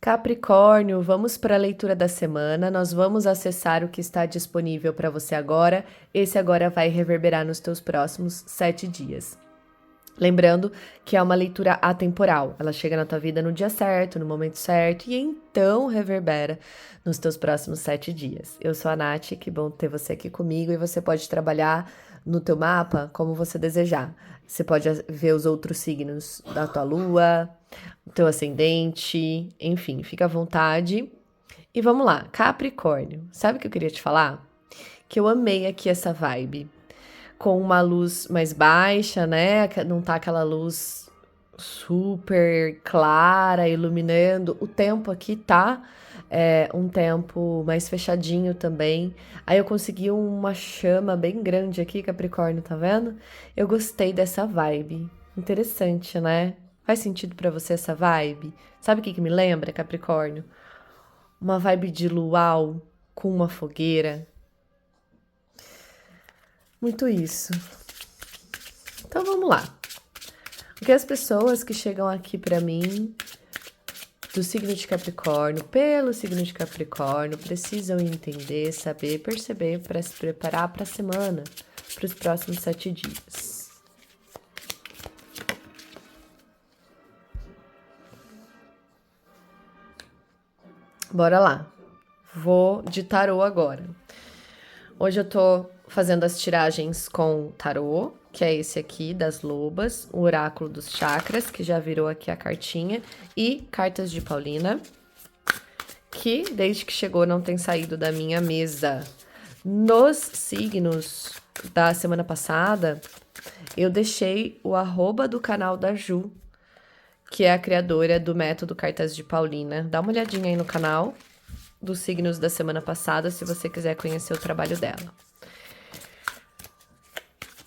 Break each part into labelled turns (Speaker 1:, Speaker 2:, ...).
Speaker 1: Capricórnio, vamos para a leitura da semana. Nós vamos acessar o que está disponível para você agora. Esse agora vai reverberar nos teus próximos 7 dias. Lembrando que é uma leitura atemporal. Ela chega na tua vida no dia certo, no momento certo, e então reverbera nos teus próximos 7 dias. Eu sou a Nath, que bom ter você aqui comigo, e você pode trabalhar no teu mapa como você desejar. Você pode ver os outros signos da tua lua, o teu ascendente, enfim, fica à vontade. E vamos lá, Capricórnio. Sabe o que eu queria te falar? Que eu amei aqui essa vibe. Com uma luz mais baixa, né? Não tá aquela luz super clara, iluminando. O tempo aqui tá um tempo mais fechadinho também. Aí eu consegui uma chama bem grande aqui, Capricórnio, tá vendo? Eu gostei dessa vibe. Interessante, né? Faz sentido pra você essa vibe? Sabe o que me lembra, Capricórnio? Uma vibe de luau com uma fogueira. Muito isso. Então vamos lá. O que as pessoas que chegam aqui pra mim do signo de Capricórnio, pelo signo de Capricórnio, precisam entender, saber, perceber para se preparar para a semana, para os próximos 7 dias. Bora lá. Vou de tarô agora. Hoje eu tô fazendo as tiragens com tarô, que é esse aqui das lobas, o oráculo dos chakras, que já virou aqui a cartinha, e cartas de Paulina, que desde que chegou não tem saído da minha mesa. Nos signos da semana passada, eu deixei o @ do canal da Ju, que é a criadora do método Cartas de Paulina. Dá uma olhadinha aí no canal dos signos da semana passada, se você quiser conhecer o trabalho dela.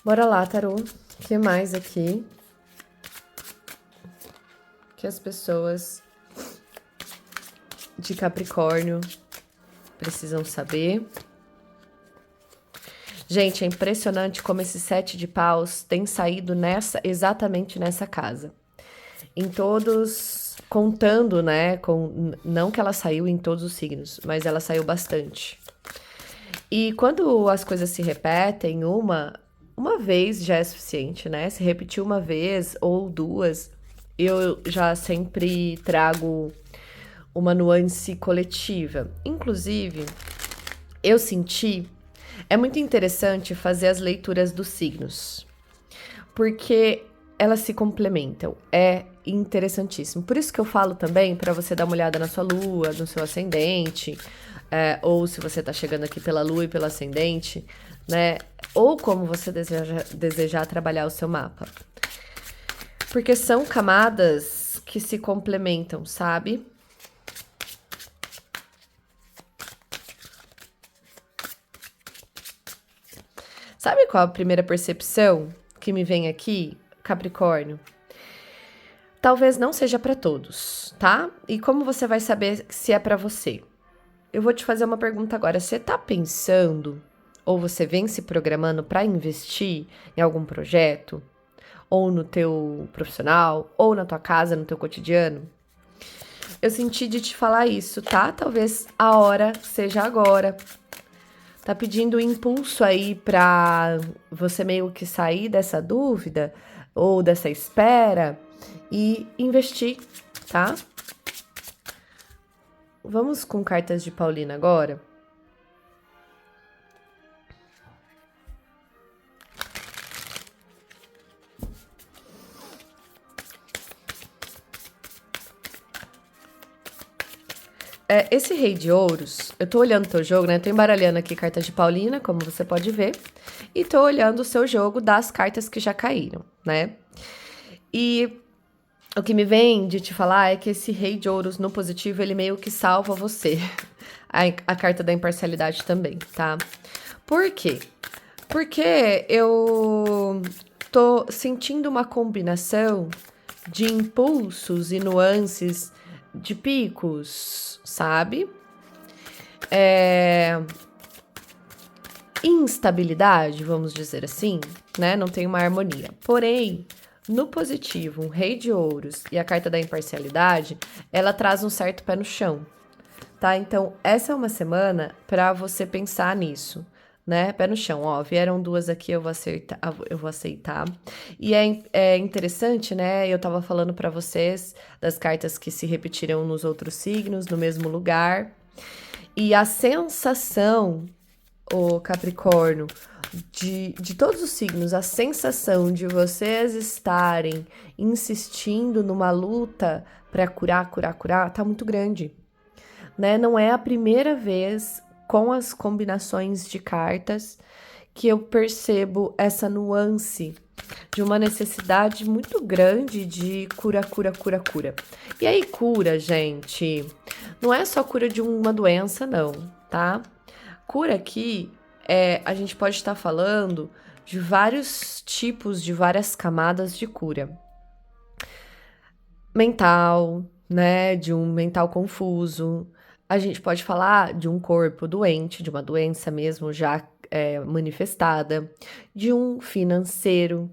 Speaker 1: Bora lá, tarô. O que mais aqui que as pessoas de Capricórnio precisam saber? Gente, é impressionante como esse 7 de paus tem saído exatamente nessa casa. Em todos, contando, né, não que ela saiu em todos os signos, mas ela saiu bastante. E quando as coisas se repetem, uma vez já é suficiente, né? Se repetir uma vez ou duas, eu já sempre trago uma nuance coletiva. Inclusive, eu senti... É muito interessante fazer as leituras dos signos, porque elas se complementam. É interessantíssimo. Por isso que eu falo também para você dar uma olhada na sua lua, no seu ascendente, ou se você tá chegando aqui pela lua e pelo ascendente, né? Ou como você desejar trabalhar o seu mapa. Porque são camadas que se complementam, sabe? Sabe qual a primeira percepção que me vem aqui, Capricórnio? Talvez não seja para todos, tá? E como você vai saber se é para você? Eu vou te fazer uma pergunta agora. Você tá pensando ou você vem se programando para investir em algum projeto? Ou no teu profissional? Ou na tua casa, no teu cotidiano? Eu senti de te falar isso, tá? Talvez a hora seja agora. Tá pedindo impulso aí pra você meio que sair dessa dúvida ou dessa espera e investir, tá? Vamos com cartas de Paulina agora? Esse rei de ouros, eu tô olhando o teu jogo, né? Tô embaralhando aqui cartas de Paulina, como você pode ver. E tô olhando o seu jogo das cartas que já caíram, né? E o que me vem de te falar é que esse rei de ouros no positivo, ele meio que salva você. A carta da imparcialidade também, tá? Por quê? Porque eu tô sentindo uma combinação de impulsos e nuances de picos, sabe? Instabilidade, vamos dizer assim, né? Não tem uma harmonia. Porém, No positivo, um rei de ouros e a carta da imparcialidade, ela traz um certo pé no chão, tá? Então, essa é uma semana para você pensar nisso, né? Pé no chão, ó, vieram duas aqui, eu vou aceitar. E é interessante, né? Eu tava falando para vocês das cartas que se repetiram nos outros signos, no mesmo lugar. E a sensação, o Capricórnio, de todos os signos, a sensação de vocês estarem insistindo numa luta para curar, tá muito grande, né? Não é a primeira vez com as combinações de cartas que eu percebo essa nuance de uma necessidade muito grande de cura. E aí, cura, gente, não é só cura de uma doença, não, tá? Cura aqui, a gente pode estar falando de vários tipos, de várias camadas de cura. Mental, né? De um mental confuso. A gente pode falar de um corpo doente, de uma doença mesmo já manifestada, de um financeiro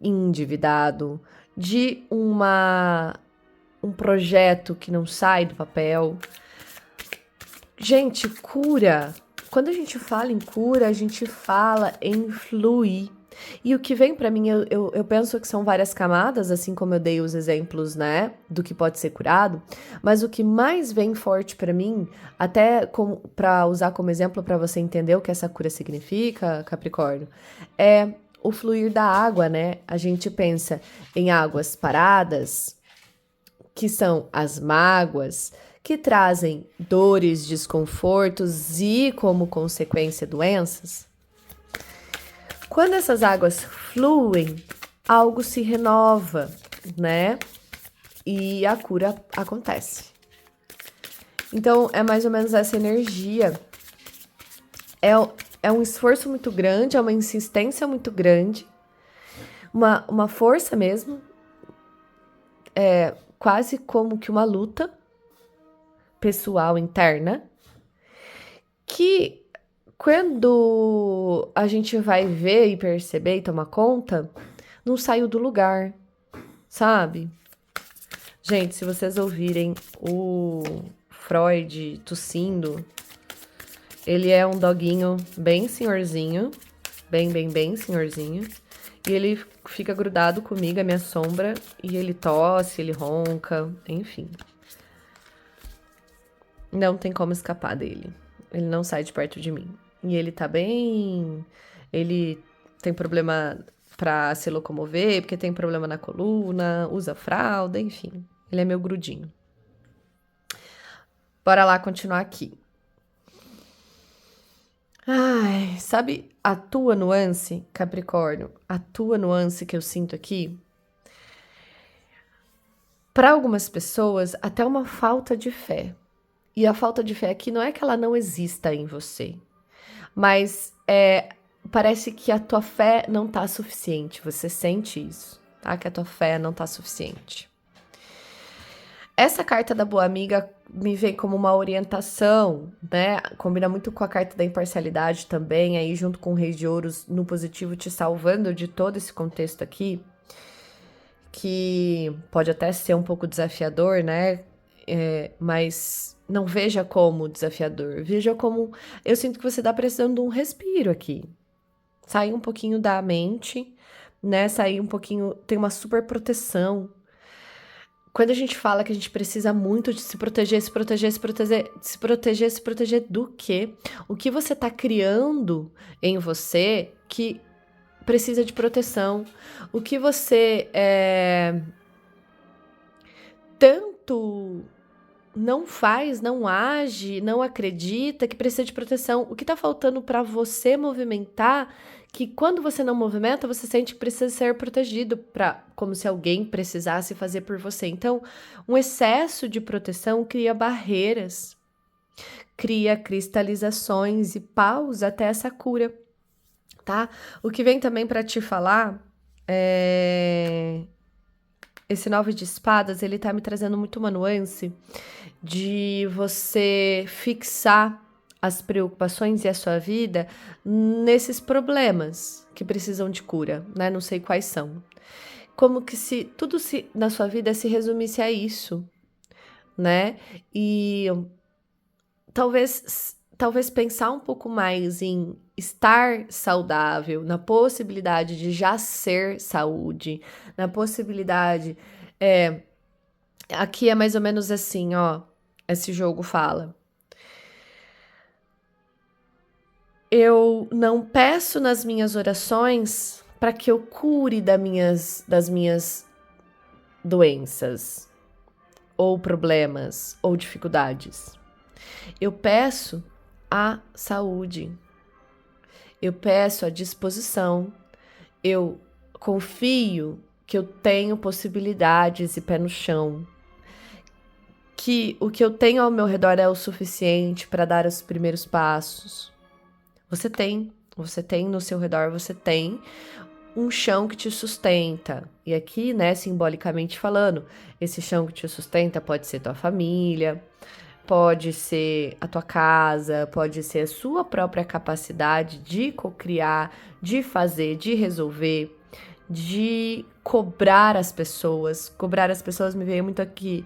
Speaker 1: endividado, de um projeto que não sai do papel. Gente, cura. Quando a gente fala em cura, a gente fala em fluir. E o que vem pra mim, eu penso que são várias camadas, assim como eu dei os exemplos, né, do que pode ser curado, mas o que mais vem forte pra mim, até pra usar como exemplo pra você entender o que essa cura significa, Capricórnio, é o fluir da água, né? A gente pensa em águas paradas, que são as mágoas, que trazem dores, desconfortos e, como consequência, doenças. Quando essas águas fluem, algo se renova, né? E a cura acontece. Então, é mais ou menos essa energia. É um esforço muito grande, é uma insistência muito grande, uma força mesmo, quase como que uma luta pessoal interna, que quando a gente vai ver e perceber e tomar conta, não saiu do lugar, sabe? Gente, se vocês ouvirem o Freud tossindo, ele é um doguinho bem senhorzinho, bem senhorzinho, e ele fica grudado comigo, a minha sombra, e ele tosse, ele ronca, enfim. Não tem como escapar dele. Ele não sai de perto de mim. E ele tá bem... Ele tem problema pra se locomover, porque tem problema na coluna, usa fralda, enfim. Ele é meu grudinho. Bora lá continuar aqui. Ai, sabe a tua nuance, Capricórnio? A tua nuance que eu sinto aqui? Para algumas pessoas, até uma falta de fé. E a falta de fé aqui não é que ela não exista em você, mas parece que a tua fé não tá suficiente. Você sente isso, tá? Que a tua fé não tá suficiente. Essa carta da boa amiga me vem como uma orientação, né? Combina muito com a carta da imparcialidade também, aí junto com o Rei de Ouros no positivo, te salvando de todo esse contexto aqui, que pode até ser um pouco desafiador, né? Mas não veja como desafiador, veja como... Eu sinto que você tá precisando de um respiro aqui. Sair um pouquinho da mente, né? Sair um pouquinho... Tem uma super proteção. Quando a gente fala que a gente precisa muito de se proteger do quê? O que você tá criando em você que precisa de proteção? O que você tanto não faz, não age, não acredita que precisa de proteção? O que tá faltando para você movimentar, que quando você não movimenta, você sente que precisa ser protegido, como se alguém precisasse fazer por você. Então, um excesso de proteção cria barreiras, cria cristalizações e paus até essa cura, tá? O que vem também para te falar esse 9 de espadas, ele tá me trazendo muito uma nuance de você fixar as preocupações e a sua vida nesses problemas que precisam de cura, né? Não sei quais são. como que se tudo na sua vida se resumisse a isso, né? E talvez pensar um pouco mais em estar saudável, na possibilidade de já ser saúde, na possibilidade. Aqui é mais ou menos assim, ó. Esse jogo fala. Eu não peço nas minhas orações para que eu cure das minhas doenças, ou problemas, ou dificuldades. Eu peço a saúde. Eu peço a disposição. Eu confio que eu tenho possibilidades e pé no chão. Que o que eu tenho ao meu redor é o suficiente para dar os primeiros passos. Você tem no seu redor, você tem um chão que te sustenta. E aqui, né, simbolicamente falando, esse chão que te sustenta pode ser tua família, pode ser a tua casa, pode ser a sua própria capacidade de cocriar, de fazer, de resolver, de cobrar as pessoas. Cobrar as pessoas me veio muito aqui.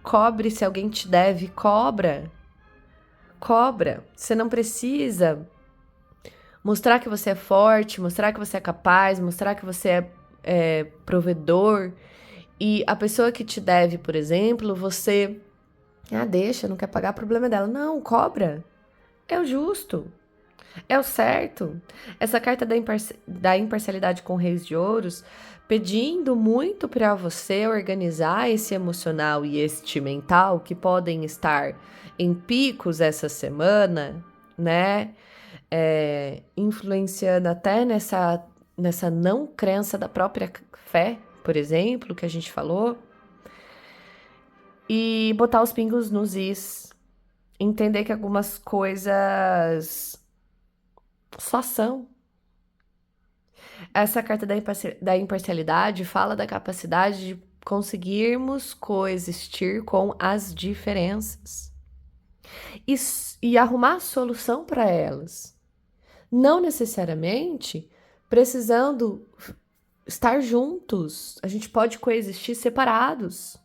Speaker 1: Cobre se alguém te deve, cobra. Cobra. Você não precisa mostrar que você é forte, mostrar que você é capaz, mostrar que você é provedor. E a pessoa que te deve, por exemplo, você... deixa, não quer pagar, problema dela. Não, cobra. É o justo. É o certo. Essa carta da imparcialidade com Reis de Ouros, pedindo muito para você organizar esse emocional e este mental que podem estar em picos essa semana, né? Influenciando até nessa não crença da própria fé, por exemplo, que a gente falou. E botar os pingos nos is. Entender que algumas coisas só são. Essa carta da imparcialidade fala da capacidade de conseguirmos coexistir com as diferenças e arrumar a solução para elas. Não necessariamente precisando estar juntos. A gente pode coexistir separados.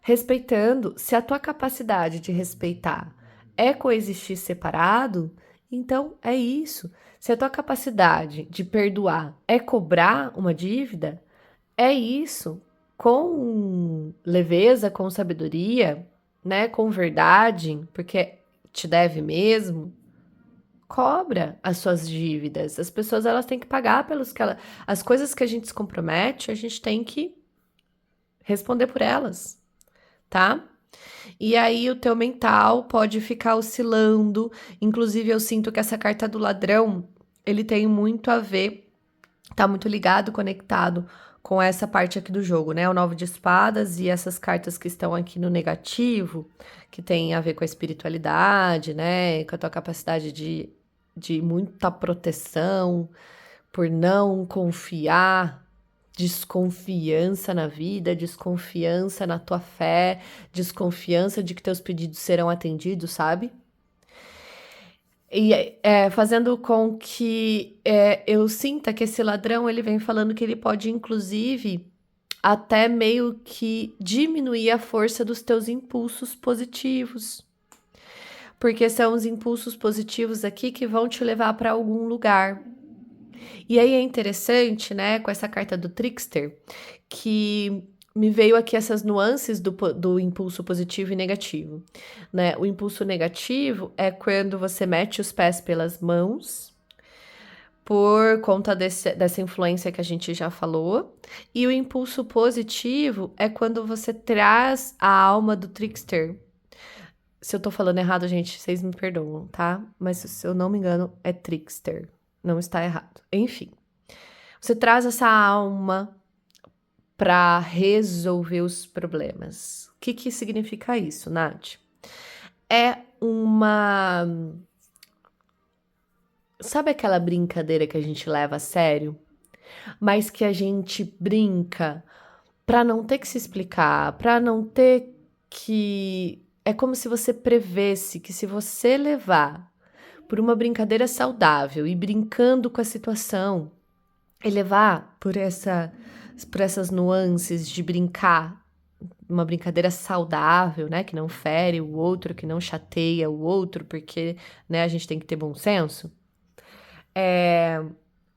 Speaker 1: Respeitando, se a tua capacidade de respeitar é coexistir separado, então é isso. Se a tua capacidade de perdoar é cobrar uma dívida, é isso. Com leveza, com sabedoria, né, com verdade, porque te deve mesmo, cobra as suas dívidas. As pessoas, elas têm que pagar as coisas que a gente se compromete, a gente tem que responder por elas, tá? E aí o teu mental pode ficar oscilando. Inclusive, eu sinto que essa carta do ladrão, ele tem muito a ver, tá muito ligado, conectado com essa parte aqui do jogo, né? O 9 de espadas e essas cartas que estão aqui no negativo, que tem a ver com a espiritualidade, né? Com a tua capacidade de muita proteção, por não confiar, desconfiança na vida, desconfiança na tua fé, desconfiança de que teus pedidos serão atendidos, sabe? E fazendo com que eu sinta que esse ladrão, ele vem falando que ele pode, inclusive, até meio que diminuir a força dos teus impulsos positivos. Porque são os impulsos positivos aqui que vão te levar para algum lugar. E aí é interessante, né, com essa carta do Trickster, que me veio aqui essas nuances do impulso positivo e negativo, né? O impulso negativo é quando você mete os pés pelas mãos, por conta dessa influência que a gente já falou. E o impulso positivo é quando você traz a alma do Trickster. Se eu tô falando errado, gente, vocês me perdoam, tá? Mas se eu não me engano, é Trickster. Não está errado. Enfim. Você traz essa alma para resolver os problemas. O que significa isso, Nath? É uma... Sabe aquela brincadeira que a gente leva a sério? Mas que a gente brinca para não ter que se explicar, para não ter que... É como se você prevesse que se você levar por uma brincadeira saudável e brincando com a situação, elevar por essas nuances de brincar, uma brincadeira saudável, né, que não fere o outro, que não chateia o outro, porque, né, a gente tem que ter bom senso.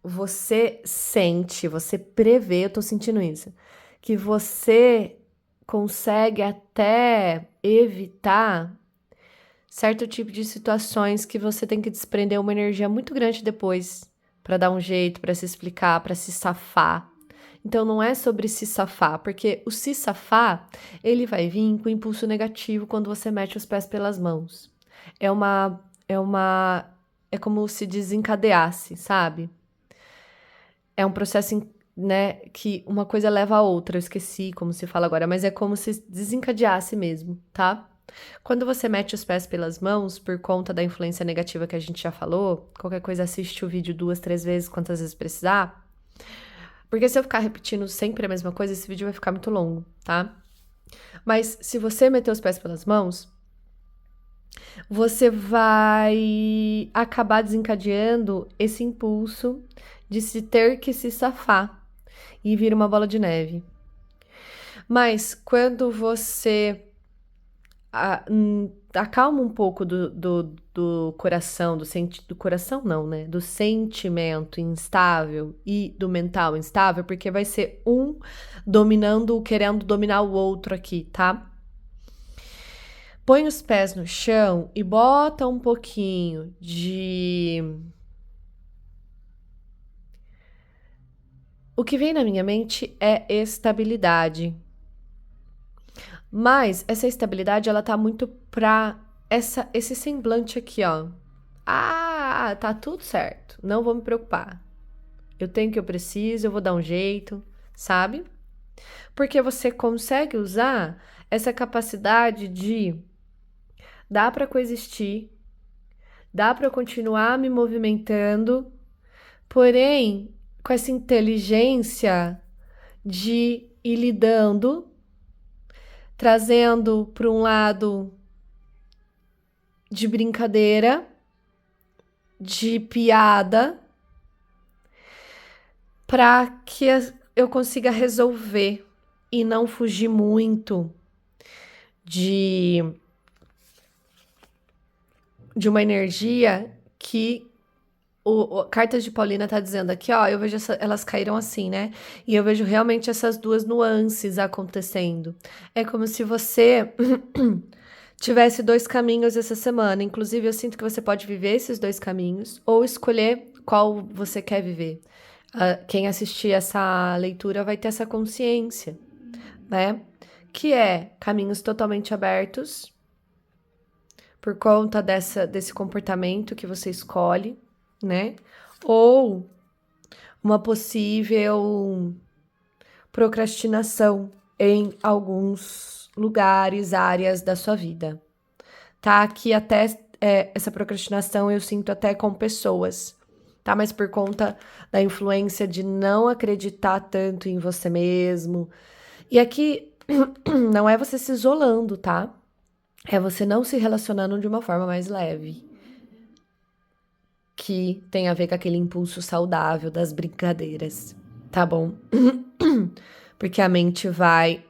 Speaker 1: Você sente, você prevê, eu tô sentindo isso, que você consegue até evitar certo tipo de situações que você tem que desprender uma energia muito grande depois para dar um jeito, para se explicar, para se safar. Então não é sobre se safar, porque o se safar, ele vai vir com impulso negativo quando você mete os pés pelas mãos. É como se desencadeasse, sabe? É um processo, né, que uma coisa leva a outra. Eu esqueci como se fala agora, mas é como se desencadeasse mesmo, tá? Quando você mete os pés pelas mãos, por conta da influência negativa que a gente já falou, qualquer coisa assiste o vídeo 2, 3 vezes, quantas vezes precisar. Porque se eu ficar repetindo sempre a mesma coisa, esse vídeo vai ficar muito longo, tá? Mas se você meter os pés pelas mãos, você vai acabar desencadeando esse impulso de se ter que se safar e vira uma bola de neve. Mas quando você acalma um pouco do coração, do coração não, né? Do sentimento instável e do mental instável, porque vai ser um dominando, querendo dominar o outro aqui, tá? Põe os pés no chão e bota um pouquinho de... O que vem na minha mente é estabilidade. Mas essa estabilidade, ela tá muito pra esse semblante aqui, ó. Ah, tá tudo certo. Não vou me preocupar. Eu tenho o que eu preciso, eu vou dar um jeito, sabe? Porque você consegue usar essa capacidade de dá pra coexistir, dá pra continuar me movimentando, porém, com essa inteligência de ir lidando, trazendo para um lado de brincadeira, de piada, para que eu consiga resolver e não fugir muito de uma energia que Cartas de Paulina tá dizendo aqui, ó, eu vejo elas caíram assim, né? E eu vejo realmente essas duas nuances acontecendo. É como se você tivesse dois caminhos essa semana. Inclusive, eu sinto que você pode viver esses dois caminhos ou escolher qual você quer viver. Quem assistir essa leitura vai ter essa consciência, né? Que é caminhos totalmente abertos por conta desse comportamento que você escolhe, né? Ou uma possível procrastinação em alguns lugares, áreas da sua vida. Tá? Que até essa procrastinação eu sinto até com pessoas, tá? Mas por conta da influência de não acreditar tanto em você mesmo. E aqui não é você se isolando, tá? É você não se relacionando de uma forma mais leve. Que tem a ver com aquele impulso saudável das brincadeiras, tá bom? Porque a mente vai...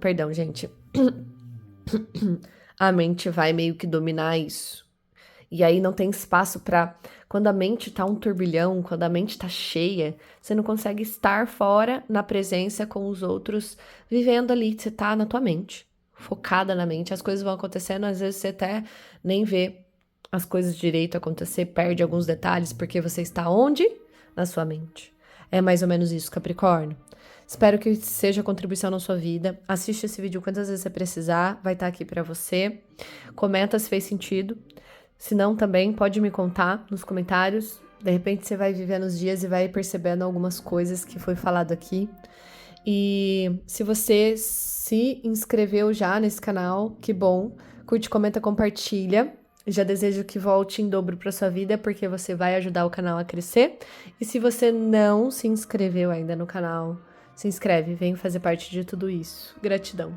Speaker 1: Perdão, gente. A mente vai meio que dominar isso. E aí não tem espaço pra... Quando a mente tá um turbilhão, quando a mente tá cheia, você não consegue estar fora na presença com os outros, vivendo ali. Você tá na tua mente, focada na mente. As coisas vão acontecendo, às vezes você até nem vê as coisas direito acontecer, perde alguns detalhes, porque você está onde? Na sua mente. É mais ou menos isso, Capricórnio. Espero que seja contribuição na sua vida. Assiste esse vídeo quantas vezes você precisar, vai estar aqui pra você. Comenta se fez sentido. Se não, também pode me contar nos comentários. De repente você vai vivendo os dias e vai percebendo algumas coisas que foi falado aqui. E se você se inscreveu já nesse canal, que bom. Curte, comenta, compartilha. Já desejo que volte em dobro para sua vida, porque você vai ajudar o canal a crescer. E se você não se inscreveu ainda no canal, se inscreve, vem fazer parte de tudo isso. Gratidão.